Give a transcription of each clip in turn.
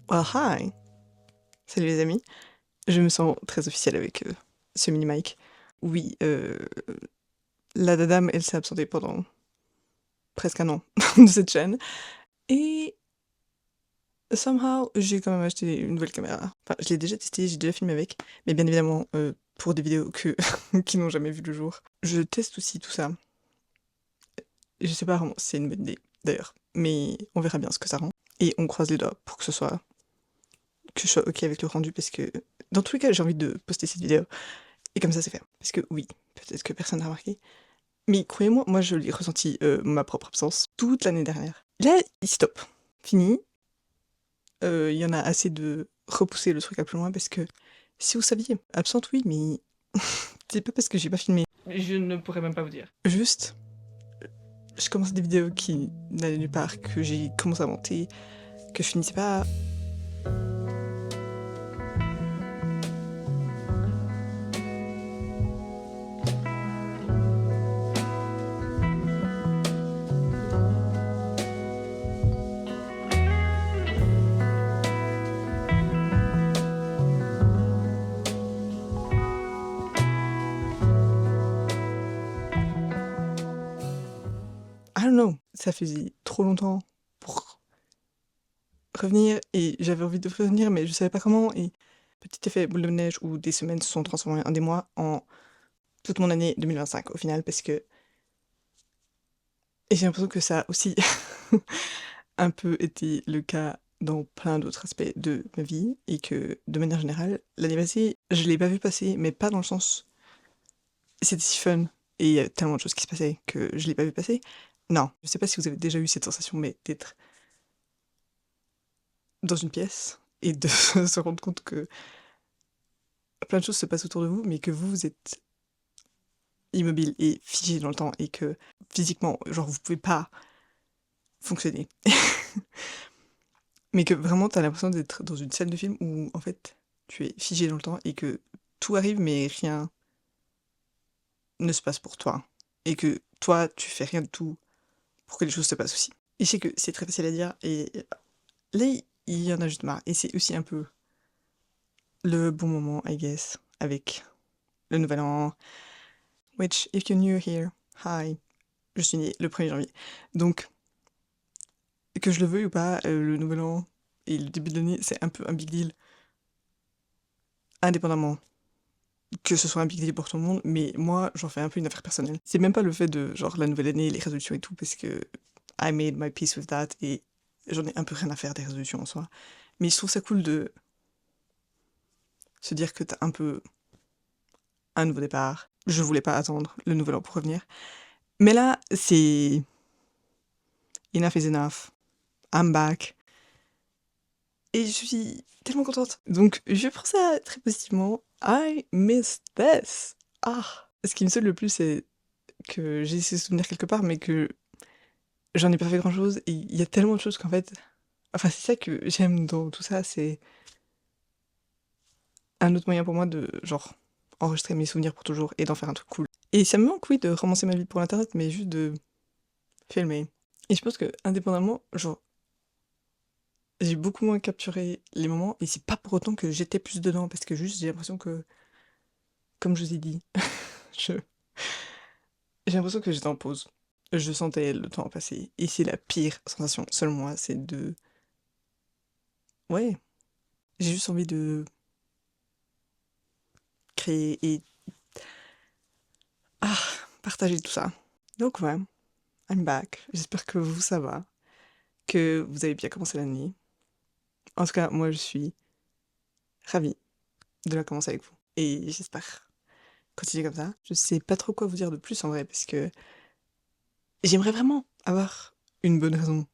Well, hi! Salut les amis. Je me sens très officielle avec ce mini-mic. Oui, la dame, elle s'est absentée pendant presque un an de cette chaîne. Et somehow, j'ai quand même acheté une nouvelle caméra. Enfin, je l'ai déjà testée, j'ai déjà filmé avec. Mais bien évidemment, pour des vidéos qui n'ont jamais vu le jour. Je teste aussi tout ça. Je sais pas vraiment si c'est une bonne idée, d'ailleurs. Mais on verra bien ce que ça rend. Et on croise les doigts pour que je sois ok avec le rendu, parce que dans tous les cas, j'ai envie de poster cette vidéo. Et comme ça, c'est fait. Parce que oui, peut-être que personne n'a remarqué. Mais croyez-moi, moi, je l'ai ressenti, ma propre absence, toute l'année dernière. Là, il stop. Fini. Il y en a assez de repousser le truc à plus loin, parce que si vous saviez, absente, oui, mais c'est pas parce que j'ai pas filmé. Je ne pourrais même pas vous dire. Juste, je commence des vidéos qui n'allaient nulle part, que j'ai commencé à monter, que je finissais pas. I don't know, ça faisait trop longtemps pour revenir, et j'avais envie de revenir, mais je savais pas comment, et petit effet boule de neige où des semaines se sont transformées en des mois, en toute mon année 2025 au final, parce que et j'ai l'impression que ça a aussi un peu été le cas dans plein d'autres aspects de ma vie, et que de manière générale, l'année passée, je l'ai pas vu passer, mais pas dans le sens c'était si fun et il y a tellement de choses qui se passaient que je l'ai pas vu passer. Non, je sais pas si vous avez déjà eu cette sensation, mais d'être dans une pièce et de se rendre compte que plein de choses se passent autour de vous, mais que vous êtes immobile et figé dans le temps, et que physiquement, genre, vous pouvez pas fonctionner. Mais que vraiment, t'as l'impression d'être dans une scène de film où, en fait, tu es figé dans le temps et que tout arrive, mais rien ne se passe pour toi. Et que toi, tu fais rien du tout pour que les choses se passent aussi. Et je sais que c'est très facile à dire, et là, il y en a juste marre. Et c'est aussi un peu le bon moment, I guess, avec le nouvel an. Which, if you're new here, hi. Je suis née le 1er janvier. Donc, que je le veuille ou pas, le nouvel an et le début de l'année, c'est un peu un big deal. Indépendamment que ce soit un big deal pour tout le monde, mais moi, j'en fais un peu une affaire personnelle. C'est même pas le fait de, genre, la nouvelle année, les résolutions et tout, parce que I made my peace with that, et j'en ai un peu rien à faire des résolutions en soi. Mais je trouve ça cool de se dire que t'as un peu un nouveau départ. Je voulais pas attendre le nouvel an pour revenir. Mais là, c'est enough is enough. I'm back. Et je suis tellement contente. Donc, je prends ça très positivement. I miss this. Ah. Ce qui me saoule le plus, c'est que j'ai ces souvenirs quelque part, mais que j'en ai pas fait grand chose. Et il y a tellement de choses qu'en fait. Enfin, c'est ça que j'aime dans tout ça, c'est un autre moyen pour moi de, genre, enregistrer mes souvenirs pour toujours et d'en faire un truc cool. Et ça me manque, oui, de romancer ma vie pour l'internet, mais juste de filmer. Et je pense que, indépendamment, genre, j'ai beaucoup moins capturé les moments, et c'est pas pour autant que j'étais plus dedans, parce que juste j'ai l'impression que, comme je vous ai dit, je... j'ai l'impression que j'étais en pause. Je sentais le temps passer, et c'est la pire sensation, selon moi, c'est de... Ouais, j'ai juste envie de créer et... Ah, partager tout ça. Donc ouais, I'm back. J'espère que vous, ça va, que vous avez bien commencé l'année. En tout cas, moi, je suis ravie de la commencer avec vous. Et j'espère continuer comme ça. Je sais pas trop quoi vous dire de plus en vrai, parce que j'aimerais vraiment avoir une bonne raison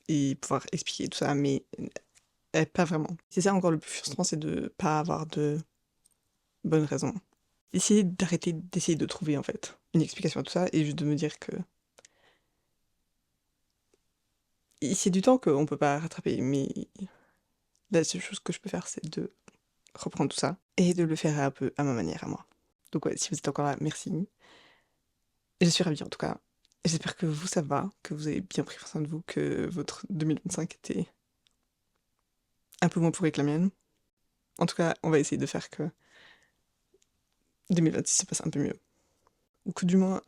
et pouvoir expliquer tout ça, mais pas vraiment. C'est ça encore le plus frustrant, c'est de pas avoir de bonne raison. Essayer d'arrêter d'essayer de trouver en fait une explication à tout ça, et juste de me dire que c'est du temps qu'on peut pas rattraper, mais la seule chose que je peux faire, c'est de reprendre tout ça et de le faire un peu à ma manière, à moi. Donc ouais, si vous êtes encore là, merci. Je suis ravie en tout cas. J'espère que vous, ça va, que vous avez bien pris soin de vous, que votre 2025 était un peu moins pourrie que la mienne. En tout cas, on va essayer de faire que 2026 se passe un peu mieux. Ou que du moins,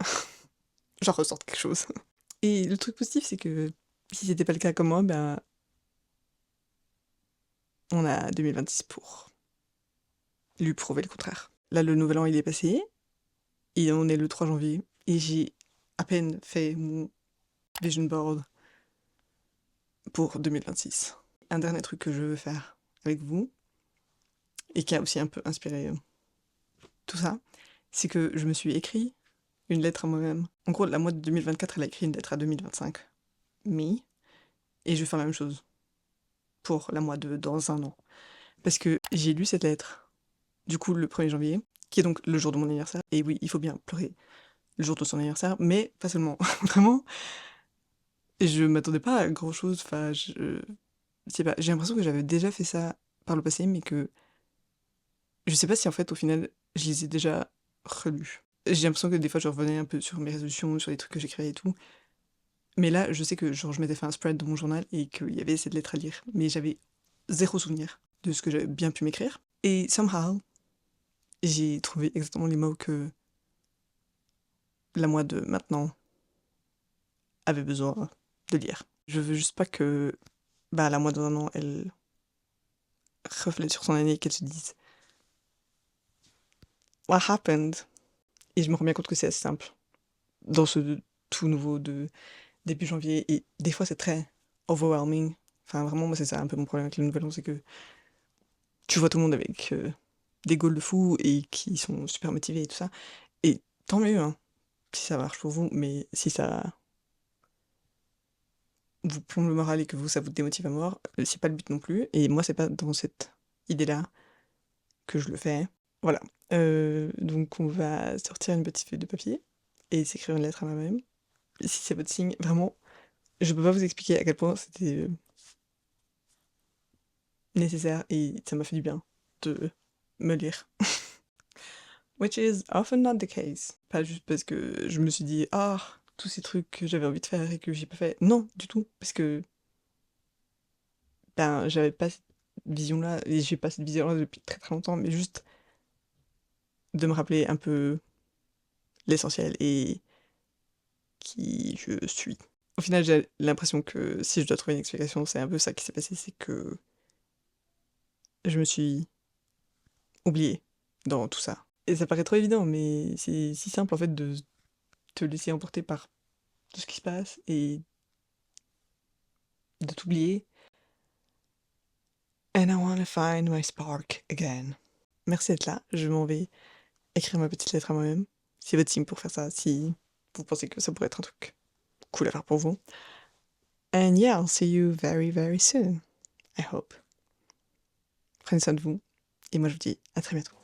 j'en ressorte quelque chose. Et le truc positif, c'est que si c'était pas le cas comme moi, ben, on a 2026 pour lui prouver le contraire. Là, le nouvel an, il est passé, et on est le 3 janvier, et j'ai à peine fait mon vision board pour 2026. Un dernier truc que je veux faire avec vous, et qui a aussi un peu inspiré tout ça, c'est que je me suis écrit une lettre à moi-même. En gros, la mois de 2024, elle a écrit une lettre à 2025. Mais, et je vais faire la même chose pour la mois de dans un an. Parce que j'ai lu cette lettre, du coup, le 1er janvier, qui est donc le jour de mon anniversaire. Et oui, il faut bien pleurer le jour de son anniversaire, mais pas seulement. Vraiment, je m'attendais pas à grand chose. Enfin, je sais pas, j'ai l'impression que j'avais déjà fait ça par le passé, mais que je sais pas si en fait, au final, je les ai déjà relus. J'ai l'impression que des fois, je revenais un peu sur mes résolutions, sur les trucs que j'écrivais et tout. Mais là, je sais que genre, je m'étais fait un spread dans mon journal et qu'il y avait cette lettre à lire. Mais j'avais zéro souvenir de ce que j'avais bien pu m'écrire. Et somehow, j'ai trouvé exactement les mots que la moi de maintenant avait besoin de lire. Je veux juste pas que bah, la moi dans un an, elle reflète sur son année et qu'elle se dise What happened? Et je me rends bien compte que c'est assez simple dans ce tout nouveau de début janvier. Et des fois, c'est très overwhelming. Enfin, vraiment, moi, c'est ça un peu mon problème avec le nouvel an, c'est que tu vois tout le monde avec des goals de fou et qui sont super motivés et tout ça. Et tant mieux, hein, si ça marche pour vous, mais si ça vous plombe le moral et que vous, ça vous démotive à mort, c'est pas le but non plus. Et moi, c'est pas dans cette idée-là que je le fais. Voilà. Donc, on va sortir une petite feuille de papier et s'écrire une lettre à moi-même. Si c'est votre signe, vraiment, je peux pas vous expliquer à quel point c'était nécessaire et ça m'a fait du bien de me lire. Which is often not the case. Pas juste parce que je me suis dit, ah, tous ces trucs que j'avais envie de faire et que j'ai pas fait. Non, du tout. Parce que, ben, j'avais pas cette vision-là, et j'ai pas cette vision-là depuis très très longtemps, mais juste de me rappeler un peu l'essentiel et qui je suis. Au final, j'ai l'impression que si je dois trouver une explication, c'est un peu ça qui s'est passé, c'est que je me suis oubliée dans tout ça. Et ça paraît trop évident, mais c'est si simple en fait de te laisser emporter par tout ce qui se passe et de t'oublier. And I wanna find my spark again. Merci d'être là, je m'en vais écrire ma petite lettre à moi-même. C'est votre signe pour faire ça, si vous pensez que ça pourrait être un truc cool à faire pour vous. And yeah, I'll see you very very soon. I hope. Prenez soin de vous, et moi je vous dis à très bientôt.